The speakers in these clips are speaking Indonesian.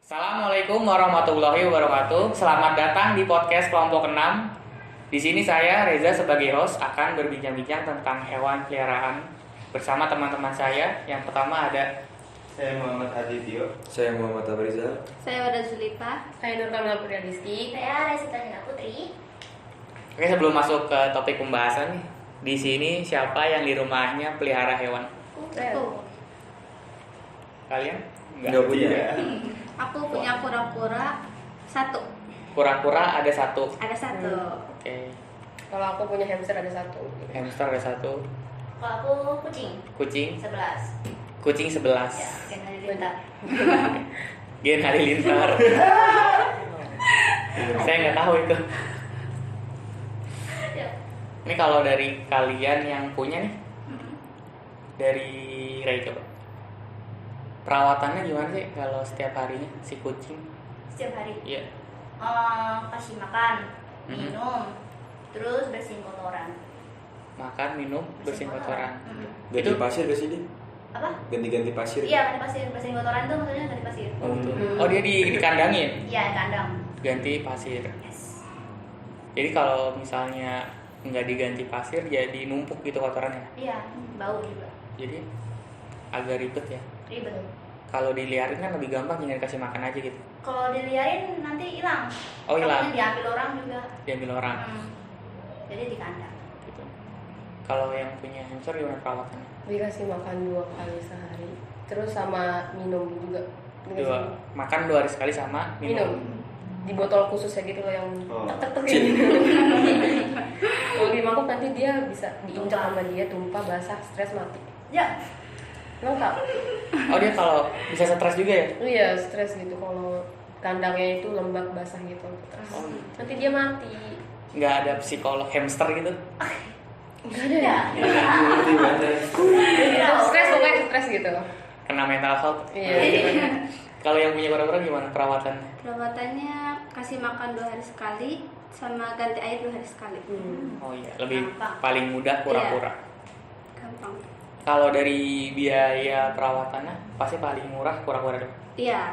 Assalamualaikum warahmatullahi wabarakatuh. Selamat datang di podcast kelompok 6. Di sini saya Reza sebagai host akan berbincang-bincang tentang hewan peliharaan bersama teman-teman saya. Yang pertama ada Saya Muhammad Adityo. Saya Muhammad Abrizal. Saya Wada Zulita. Saya Nur Kamila Putri Rizky. Saya Resita Nina Putri. Oke, sebelum masuk ke topik pembahasan nih, di sini siapa yang di rumahnya pelihara hewan? Kalian? Nggak punya. Aku punya kura-kura satu. Kura-kura ada satu. Ada satu. Oke. Kalau aku punya hamster ada satu. Hamster ada satu. Kalau aku kucing Kucing 11. Kucing 11. Ya, kena dilintar. Gen Halilintar. Saya nggak tahu itu. Ya. Ini kalau dari kalian yang punya nih, dari Ray coba. Perawatannya gimana sih kalau setiap harinya si kucing? Setiap hari. Iya. Kasih makan, Mhm. minum, terus bersihin kotoran. Makan, minum, bersihin kotoran. Ganti Itu- pasir ke sini? Apa? Ganti-ganti pasir? Iya, ganti pasir. Bersihin kotoran tuh maksudnya ganti pasir. Oh, gitu. Oh, dia dikandangin, Iya, kandang. ganti pasir. Yes. Jadi kalau misalnya nggak diganti pasir, jadi numpuk gitu kotorannya. Iya, bau juga. Jadi agak ribet ya. Ribet. Kalau diliarin kan lebih gampang, tinggal dikasih makan aja gitu. Kalau diliarin nanti hilang. Oh, hilang. Takutnya diambil orang juga. Diambil orang. Jadi di kandang. Gitu. Kalau yang punya hamster gimana perawatannya? Dikasih makan 2 kali sehari. Terus sama minum juga. Makan 2 hari sekali sama Minum. minum. Di botol khususnya gitu loh yang Oh. tek gitu. Kalau di mangkok nanti dia bisa diinjak sama dia, tumpah, basah, stres, mati. Ya, Lengkap. Oh, dia kalau bisa stres juga ya? Iya, stres gitu kalau kandangnya itu lembab basah gitu. Oh, Nanti dia mati. nggak ada psikolog hamster gitu? Enggak ada ya. Ngerti banget. Stres pokoknya stres gitu. Kena mental health? Iya. Kalau yang punya kura-kura gimana perawatannya? perawatannya kasih makan 2 hari sekali sama ganti air 2 hari sekali. Oh iya, lebih Gampang. paling mudah kura-kura. Gampang. Kalau dari biaya perawatannya pasti paling murah kura-kura dong. Iya.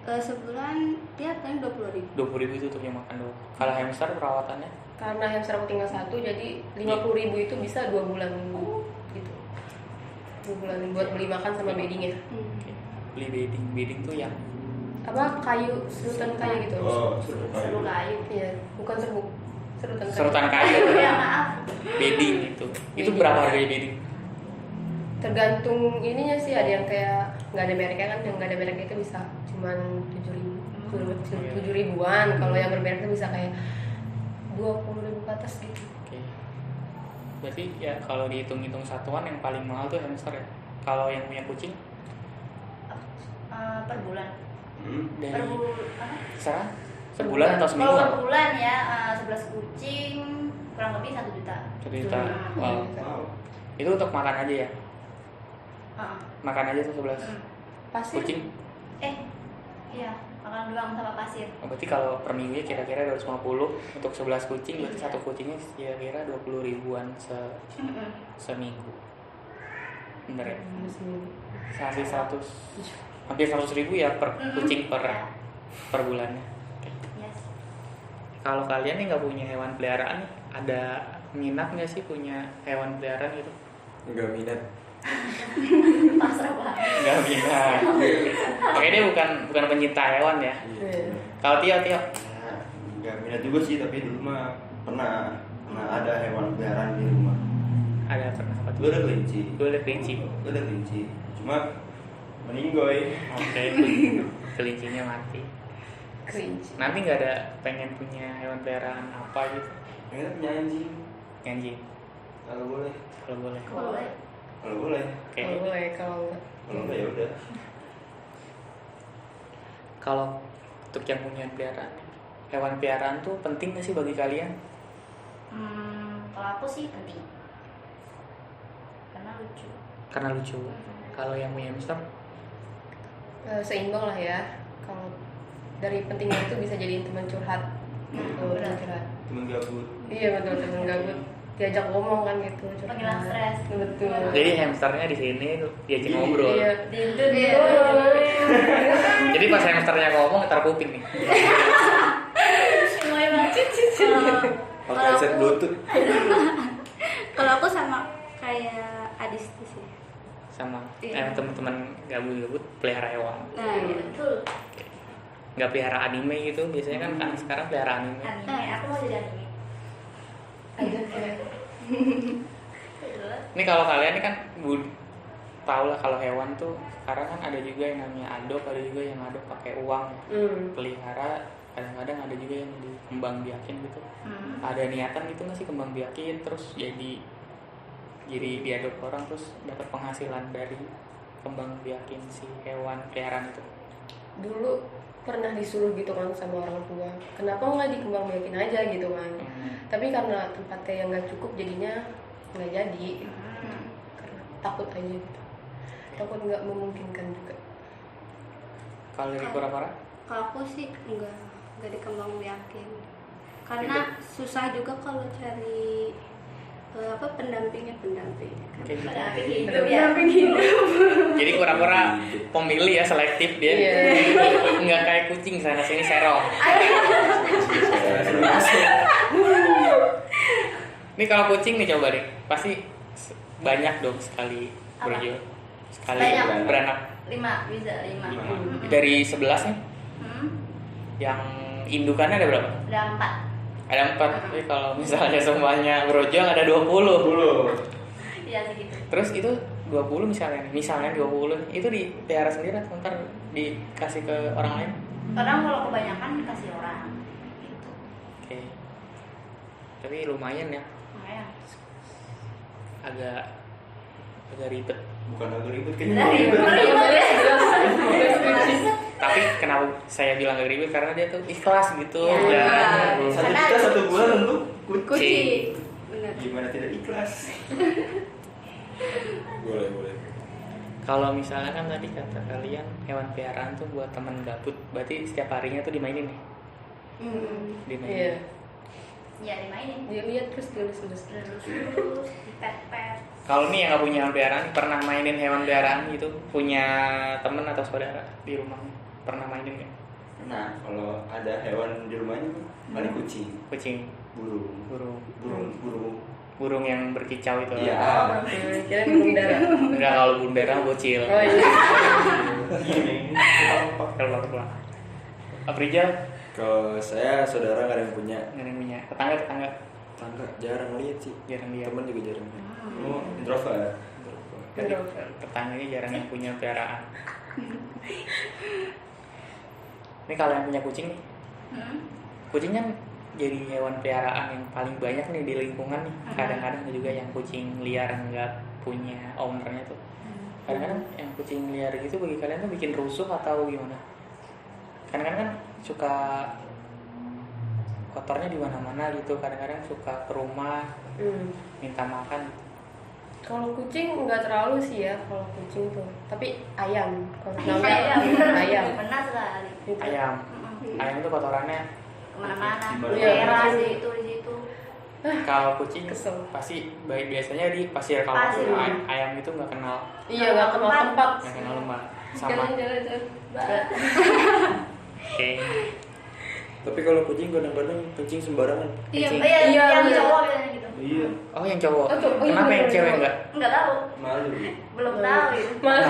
Sebulan dia paling 20.000. 20.000 itu untuk yang makan doang. Kalau hamster perawatannya? Karena hamster aku tinggal satu, jadi 50.000 itu bisa 2 bulan gitu. 2 bulan buat beli makan sama beddingnya. Oke. Beli bedding tuh yang Apa kayu, serutan kayu gitu. Oh, Seru kayu. Iya, bukan serbuk. Serutan kayu. serutan kayu. Ya maaf. Bedding itu. Itu berapa harganya bedding? Tergantung ininya sih, ada yang kayak nggak ada mereknya kan, yang nggak ada mereknya itu bisa cuman 7 ribuan. Kalau yang bermerek itu bisa kayak 20.000 ke atas gitu. Oke. Berarti ya kalau dihitung-hitung satuan yang paling mahal tuh hamster ya. Kalau yang punya kucing Per bulan. dari Per bulan. Serah sebulan atau Kalau seminggu? per bulan ya 11 kucing kurang lebih 1 juta. 1 juta. Wow. Wow. Itu untuk makan aja ya? Heeh. Makan aja tuh 11 Pasir. kucing. Iya, makan doang sama pasir. Oh, berarti kalau per minggunya kira-kira 250 untuk 11 kucing, berarti satu kucingnya kira-kira 20 ribuan seminggu. Bener ya? Hampir 100 ribu ya per kucing per bulannya. Yes. Kalau kalian nih nggak punya hewan peliharaan nih, ada minat nggak sih punya hewan peliharaan gitu? Enggak minat. Pasrah banget. Nggak minat. Kayaknya dia bukan pencinta hewan ya. Iya. Kalau Tio Nah, nggak minat juga sih, tapi dulu mah pernah ada hewan peliharaan di rumah. ada pernah apa Gue tuh? ada kelinci. Gue ada kelinci. Gue ada kelinci. Cuma meninggoy. Oke, kelincinya mati. Cringe. Nanti nggak ada pengen punya hewan peliharaan apa gitu? Pengen punya anjing. Anjing, Kalau boleh. kalau boleh. Boleh. Kalau boleh. Oke. Kalau boleh, kalau enggak. Kalau enggak ya udah. Kalau untuk yang punya peliharaan, hewan peliharaan tuh penting nggak sih bagi kalian? Kalau aku sih penting. Karena lucu. Karena lucu. Kalau yang punya hamster, Seimbang lah ya. Kalau dari pentingnya itu bisa jadi teman curhat. Teman curhat. Temen gabut. Iya betul, teman gabut. diajak ngomong kan gitu. Penghilang stres. Betul. Jadi hamsternya di sini diajak ngobrol. Iya. Jadi pas hamsternya ngomong ntar kuping nih. Mulai banget. Pakai headset bluetooth. Kalau aku sama kayak Adisti sih. Sama Iya. teman-teman gabut-gabut pelihara hewan. Nah, iya. Betul. Nggak pelihara anime gitu, biasanya kan sekarang pelihara anime. Anime, aku mau jadi anime. Aja ya. Ini kalau kalian ini kan tahu lah kalau hewan tuh sekarang kan ada juga yang namanya adop, ada juga yang adop pakai uang. Pelihara kadang-kadang ada juga yang dikembang biakin gitu. Ada niatan gitu nggak sih kembang biakin terus jadi diadop orang terus dapat penghasilan dari kembang biakin si hewan peliharaan itu. Dulu pernah disuruh gitu kan sama orang tua, kenapa nggak dikembang biakin aja gitu kan. Tapi karena tempatnya yang nggak cukup jadinya nggak jadi. Karena takut aja gitu, takut nggak memungkinkan juga. Kalau dari kura-kura? Kalau aku sih enggak dikembang biakin. Karena susah juga kalau cari pendamping. Kayak gitu. Pendamping hidup. Jadi kura-kura pemilih ya, selektif dia. Iya. Nggak kayak kucing sana sini serong. Ini kalau kucing nih coba deh, pasti banyak dong sekali berjual, sekali Banyak. beranak. 5 bisa 5. Dari 11 nih, yang indukannya ada berapa? Udah 4. Ada 4. Jadi kalau misalnya semuanya berjual ada 20. Iya segitu. Terus itu 20 misalnya 20 itu dipelihara sendiri atau ntar dikasih ke orang lain? Kadang kalau kebanyakan dikasih orang gitu. Oke. Tapi lumayan ya, Makanya. agak ribet. Bukan agak ribet Dari kayaknya. Tapi kenapa saya bilang agak ribet karena dia tuh ikhlas gitu. Ya. Dan 1 juta 1 bulan untuk kucing. kucing. Benar. Gimana tidak ikhlas? Boleh. Kalau misalnya kan tadi kata kalian hewan peliharaan tuh buat teman gabut, berarti setiap harinya tuh dimainin nih. Dimainin. Iya. Ya dimainin. Dia lihat terus tulis. Terus dipet-pet. Kalau nih yang nggak punya hewan peliharaan, pernah mainin hewan peliharaan gitu? Punya temen atau saudara di rumahnya? Pernah mainin nggak? Nah, kalau ada hewan di rumahnya tuh paling kucing, Kucing, burung yang berkicau itu. Iya. Kira burung dara. Enggak, kalau burung darah bocil. Oh iya. Kalau Aprijal Kalau saya saudara nggak ada yang punya. nggak ada yang punya. Tetangga Tangga jarang lihat sih. jarang lihat. Temen juga jarang lihat. Oh, introvert. Jadi tetangganya jarang yang punya peliharaan. Ini kalau yang punya kucing nih, kucing kan jadi hewan peliharaan yang paling banyak nih di lingkungan nih. Kadang-kadang ada juga yang kucing liar nggak punya ownernya tuh. Kadang-kadang yang kucing liar gitu bagi kalian tuh bikin rusuh atau gimana? Kadang-kadang kan suka kotornya di mana-mana gitu. Kadang-kadang suka ke rumah minta makan gitu. Kalau kucing nggak terlalu sih ya, kalau kucing tuh. Tapi ayam. Kalau ayam. Benar sekali. Gitu. Ayam tuh kotorannya Kemana-mana. Iya. Daerah di situ. kalau kucing Kesel. pasti biasanya di pasir. Kalau Pasir. ayam itu nggak kenal Iya, nggak kenal tempat. lembah sama. Jalan-jalan. Oke. Tapi kalau kucing kadang-kadang kencing sembarangan. Iya, Kucing. iya, yang Iya. cowok biasanya gitu. Iya, Oh yang cowok. Oh, cowok. Kenapa Iya, yang iya, cewek iya. enggak? Enggak tahu, malu. belum tahu gitu. Malu.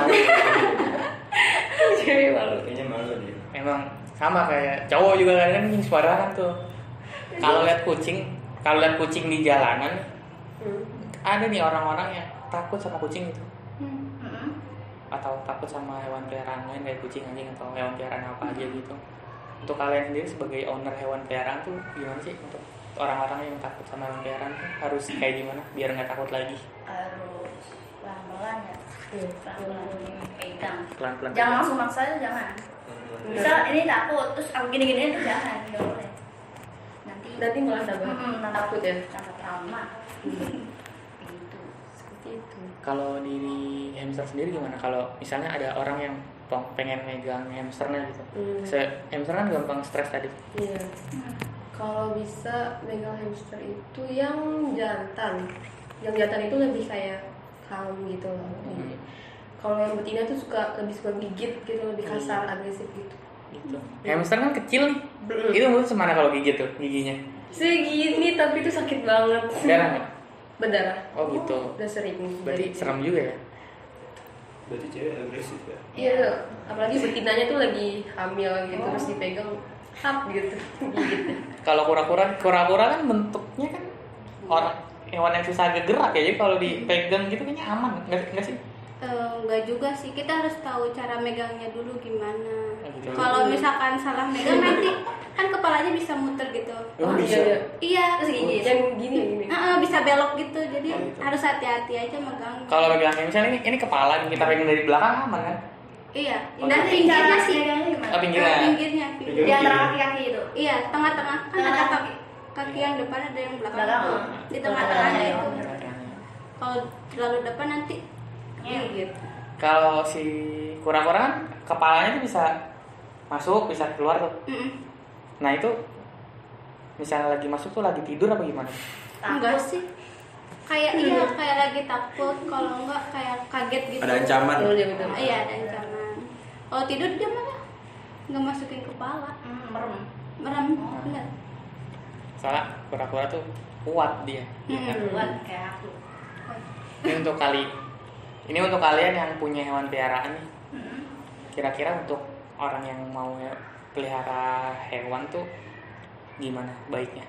Cewek malu. Kayaknya malu dia. Emang sama kayak cowok juga kan kencing sembarangan tuh. Kalau lihat kucing di jalanan ada nih orang-orang yang takut sama kucing itu. Atau takut sama hewan peliharaan lain kayak kucing, anjing atau hewan peliharaan apa aja gitu. Untuk kalian sendiri sebagai owner hewan peliharaan tuh gimana sih untuk orang-orang yang takut sama hewan peliharaan tuh harus kayak gimana biar nggak takut lagi? Harus pelan-pelan ya. Pelan-pelan pegang. Pelan-pelan. Jangan langsung maksa aja, jangan. Misal ini takut, terus aku gini-gini itu jangan, nggak boleh. Nanti malah tambah takut ya. Tambah trauma. Gitu. Seperti itu. Kalau di hamster sendiri gimana? Kalau misalnya ada orang yang pengen megang hamsternya gitu. Hamster kan gampang stres tadi. Iya. Kalau bisa megang hamster itu yang jantan. Yang jantan itu lebih kayak calm gitu loh. Kalau yang betina tuh lebih suka gigit gitu, lebih kasar, agresif gitu. Gitu. Hamster kan kecil nih. Itu menurut semana kalau gigit tuh giginya? Segini tapi itu sakit banget. Darah nggak? Berdarah. Oh gitu. Udah sering. Berarti serem juga ya? Berarti cewek agresif ya? Iya, apalagi betinanya tuh lagi hamil gitu, terus dipegang hap gitu, gigitnya. Kalau kura-kura kan bentuknya kan orang hewan yang susah gerak ya, jadi kalau dipegang gitu kayaknya aman, nggak sih? Enggak juga sih, kita harus tahu cara megangnya dulu gimana. Gitu. Kalau misalkan salah megang nanti kan kepalanya bisa muter gitu. Oh, bisa. Iya, Terus gigit yang gini. bisa belok gitu, jadi harus hati-hati aja megang. Kalau megang misalnya ini kepala nih, kita pegang dari belakang aman kan? Iya, Oh, dan Cara pinggirnya sih. megangnya gimana? Oh, pinggirnya. Pinggirnya. Di antara kaki-kaki itu. Iya, tengah-tengah kan ada Tengah-tengah. kaki yang depan ada yang belakang. Belakang. tuh. Di tengah-tengahnya itu. Iya. Kalau terlalu depan nanti gigit. Kalau si kura-kura kan kepalanya tuh bisa masuk, bisa keluar tuh. Nah itu misalnya lagi masuk tuh lagi tidur apa gimana? Enggak sih. Kayak kayak lagi takut, kalau enggak kayak kaget gitu. Ada ancaman. Iya betul. Iya, ada ancaman. Kalau tidur dia malah nggak masukin kepala. Merem. Merem, bener. Soalnya kura-kura tuh kuat dia. Ya kan? Buat kayak aku. Ini untuk kalian yang punya hewan peliharaan nih. Kira-kira untuk orang yang mau pelihara hewan tuh gimana baiknya?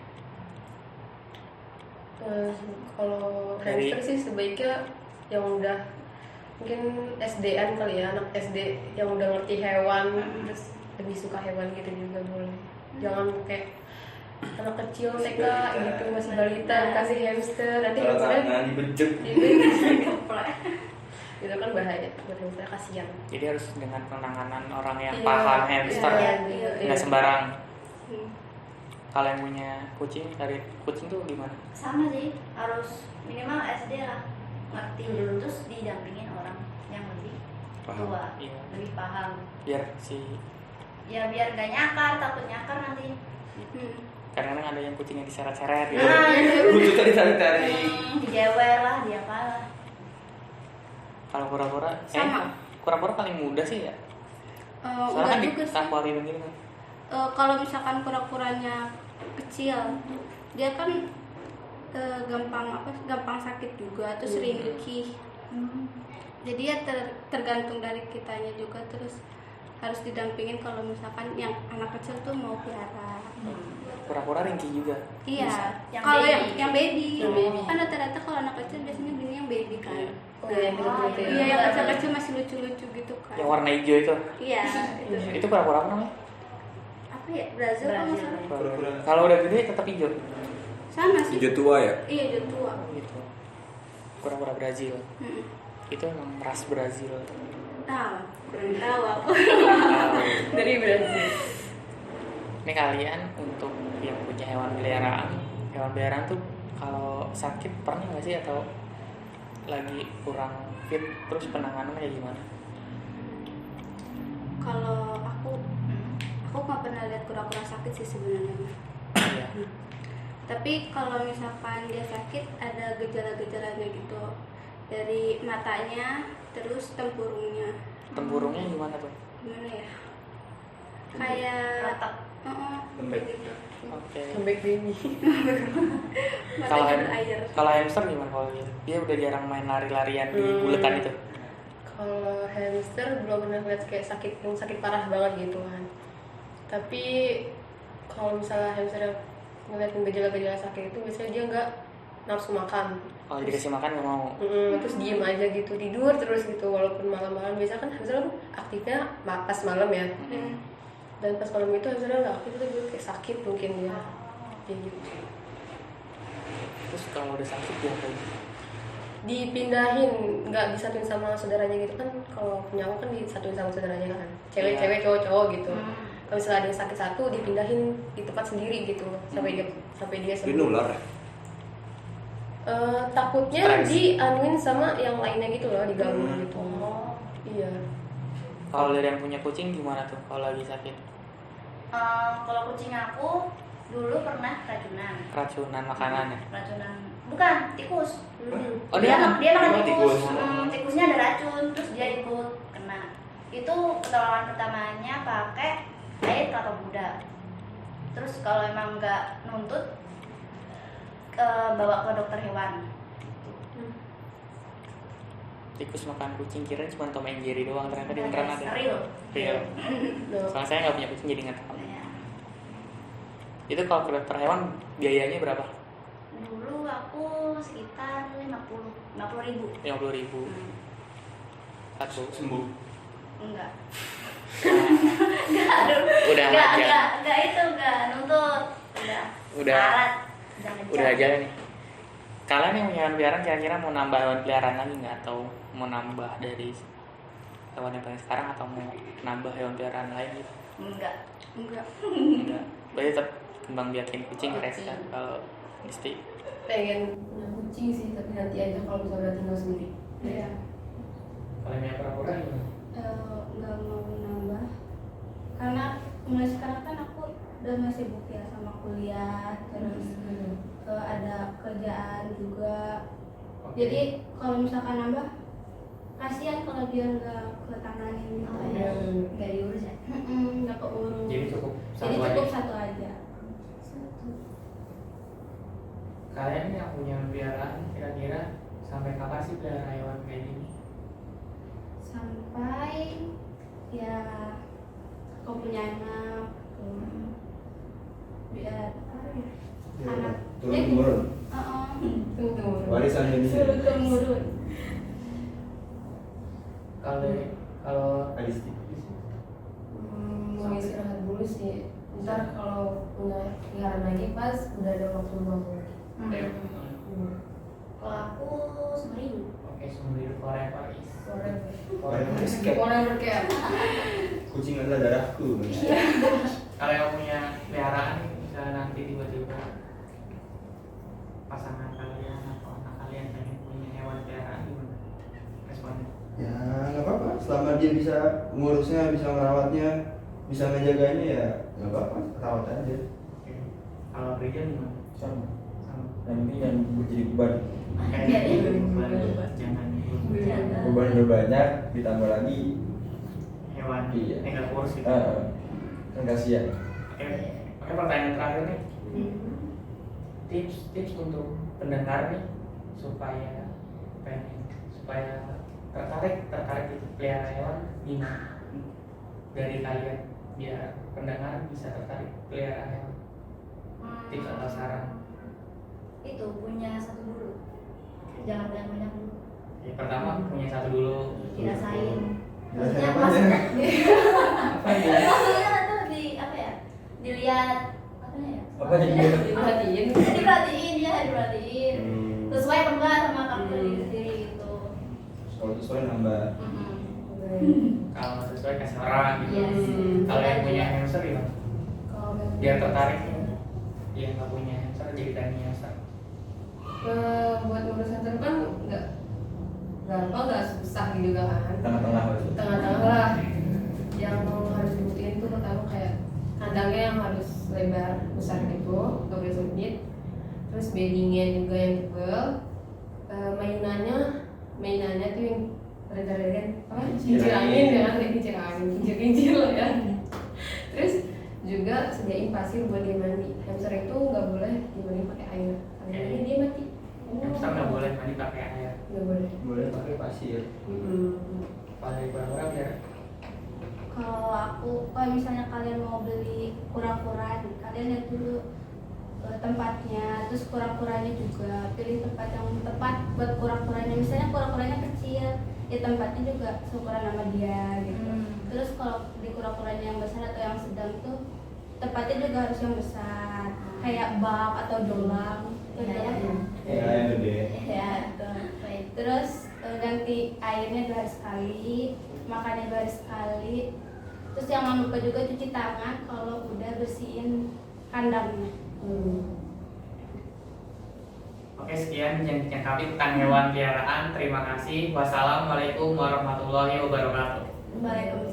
Kalau Dari- hamster sih sebaiknya yang udah mungkin SD-an kali ya, anak SD yang udah ngerti hewan, terus lebih suka hewan gitu juga boleh. Jangan kayak anak kecil TK gitu masih balita kasih hamster, nanti Kalau hamsternya tangan dibejek. itu kan bahaya buat hamster, kasihan. Jadi harus dengan penanganan orang yang Iya, paham hamster, iya. nggak sembarang. Hmm. Kalau yang punya kucing, dari kucing tuh gimana? Sama sih, harus minimal SD lah ngerti, Hmm. terus didampingin orang yang lebih Paham. tua, Iya. lebih paham. Biar si Ya biar gak nyakar, takut nyakar nanti. kadang-kadang ada yang kucingnya diseret-seret gitu. Butuh cari-cari. Dijewer lah, diapalah. Kalau kura-kura, Sama. kura-kura paling mudah sih ya. Soalnya Enggak kan juga sih. ditampalin begini kan. Kalau misalkan kura-kuranya kecil, dia kan gampang sakit juga, terus ringkih. Jadi ya tergantung dari kitanya juga, terus harus didampingin kalau misalkan yang anak kecil tuh mau pelihara. Kura-kura ringkih juga. Iya. Yang Kalau baby. yang baby, Yang baby. kan rata-rata kalau anak kecil biasanya beli yang baby kan. Oh iya, gitu-gitu ya. Iya, yang kecil-kecil masih lucu-lucu gitu kan. Yang warna hijau itu. Iya. Itu kura-kura apa namanya? Apa ya? Brazil kalau nggak salah. Kura-kura. Kalau udah gede tetap hijau. Sama sih. Hijau tua ya? Iya, hijau tua. Gitu. Kura-kura Brazil. Itu emang ras Brazil. Belum tahu aku. Dari Brazil. Ini kalian untuk yang punya hewan peliharaan tuh kalau sakit pernah nggak sih atau lagi kurang fit, terus penanganannya kayak gimana? Kalau aku nggak pernah lihat kura-kura sakit sih sebenarnya. Iya. Tapi kalau misalkan dia sakit ada gejala-gejalanya gitu, dari matanya, terus tempurungnya. Tempurungnya gimana tuh? Gimana ya? Kayak Retak. Lembek. gitu. Oke. Lembek baby. Kalau Matanya berair. kalau hamster gimana kalau gitu? Dia udah jarang main lari-larian di buletan itu. Kalau hamster belum pernah lihat kayak yang sakit parah banget gitu kan. Tapi kalau misalnya hamster ngeliatin gejala-gejala sakit itu biasanya dia nggak nafsu makan. Kalau dikasih makan nggak mau. Terus diem aja gitu, tidur terus gitu walaupun malam-malam. Biasanya kan hamster kan aktifnya pas malam ya. Dan pas malam itu hamsternya nggak aktif, itu dia kayak sakit mungkin ya. Kayak gitu. Terus kalau udah sakit dia kayak Dipindahin, nggak disatuin sama saudaranya gitu kan. Kalau punya aku kan disatuin sama saudaranya kan, cewek-cewek cowok-cowok gitu. Kalau misalnya ada yang sakit satu dipindahin di tempat sendiri gitu sampai dia Ini sembuh. nular ya? Takutnya Stres. dianuin sama yang lainnya gitu loh, diganggu gitu. Iya. Kalau dari yang punya kucing gimana tuh kalau lagi sakit? Kalau kucing aku dulu pernah keracunan. Keracunan makanan ya? Keracunan bukan tikus. Oh dia Dia makan Oh, tikus. tikus. Tikusnya ada racun, terus dia ikut kena. Itu pertolongan pertamanya pakai air kelapa muda. Terus kalau emang nggak nuntut, bawa ke dokter hewan. tikus makan kucing, kira cuma Tom and Jerry doang, ternyata dia beneran ada. Real. Soalnya saya nggak punya kucing jadi nggak tahu. Ya. Itu kalau ke dokter hewan biayanya berapa? Dulu aku sekitar 50 ribu. 50.000 satu. Sembuh. Enggak. Udah aja. Enggak itu enggak nuntut. Udah. Alat. Udah aja nih. Kalian yang punya hewan peliharaan kira-kira mau nambah hewan peliharaan lagi nggak, atau mau nambah dari hewan yang paling sekarang, atau mau nambah hewan peliharaan lain gitu? Enggak. Enggak. Berarti tetap kembang biakin kucing Res kan kalau Disti. Pengen punya kucing sih, tapi nanti aja kalau misalnya tinggal sendiri. Iya. Kalau yang pura-pura gimana? Nggak mau nambah karena mulai sekarang kan aku udah masih sibuk ya sama kuliah, terus ada kerjaan juga. Jadi kalau misalkan nambah, kasihan kalau dia nggak ketanganin gitu ya. Enggak diurus ya. Nggak keurus. Jadi cukup Jadi satu cukup aja. satu aja. Kalian yang punya peliharaan kira-kira sampai kapan sih pelihara hewan kayak gini? Sampai ya kau punya anak, biar anak Turun temurun. Tunggu. Warisan ini. Turun temurun. Kalau Adisti. Mau istirahat dulu sih. Ntar kalau punya peliharaan lagi pas udah ada waktu luang lagi. Kalau aku 9.000. oke, seumur forever is Forever kayak Kucing adalah darahku. kalau yang punya peliharaan misalnya nanti tiba-tiba pasangan kalian atau anak kalian pengen punya hewan peliharaan, gimana responnya? Ya nggak apa-apa, selama dia bisa ngurusnya, bisa merawatnya, bisa ngejaganya ya nggak apa-apa, rawat aja. Oke. Kalau Rizal gimana? Sama. Sama. Yang penting yang jadi beban. Jangan Beban udah banyak, ditambah lagi hewan Iya. tinggal kurus gitu. kan kasihan. Oke, pertanyaan terakhir nih. Tips untuk pendengar nih supaya tertarik gitu pelihara hewan gimana dari kalian biar pendengar bisa tertarik pelihara hewan, tips atau saran? Itu punya satu dulu. Jangan banyak dulu. Ya, pertama punya satu dulu. Dirasain. Dirasain Maksudnya apanya? Apa ya? maksudnya itu di apa ya? Dilihat apa ya? Apa jadi diperhatiin. Diperhatiin ya, diperhatiin. Sesuai apa enggak sama kamu Hmm. sendiri gitu. Kalau sesuai nambah. Kalau sesuai kasih orang gitu. Yes. Kalau yang punya hamster gimana? Kalau Biar tertarik yang nggak punya hamster jadi tanya hamster. buat ngurus center kan nggak gampang, nggak susah gitu kan. tengah-tengah maksudnya? Tengah-tengah lah. Yang harus dibutuhin tuh pertama kayak kandangnya yang harus lebar besar gitu, nggak boleh sempit. Terus beddingnya juga yang tebal. Mainannya tuh yang kan apa? Kincir angin ya, kincir angin, kincir lah ya. Terus juga sediain pasir buat dia mandi. Hamster itu nggak boleh dimandi pakai air, karena dia mati. Hamster nggak boleh mandi pakai air. Nggak boleh. Boleh pakai pasir. Kalau dari pura-pura biar Kalau misalnya kalian mau beli kura-kura, kalian lihat dulu tempatnya, terus kura-kuranya juga pilih tempat yang tepat buat kura-kuranya. Misalnya kura-kuranya kecil, ya tempatnya juga seukuran sama dia gitu. Terus kalau di kura-kuranya yang besar atau yang sedang tuh tempatnya juga harus yang besar, kayak bak atau dolang. Ya yang gede. Ya, betul. Terus ganti airnya 2 hari sekali, makannya 2 hari sekali. Terus jangan lupa juga cuci tangan kalau udah bersihin kandangnya. Oke, sekian bincang-bincang kami tentang hewan peliharaan. Terima kasih. Wassalamualaikum warahmatullahi wabarakatuh. Waalaikumsalam.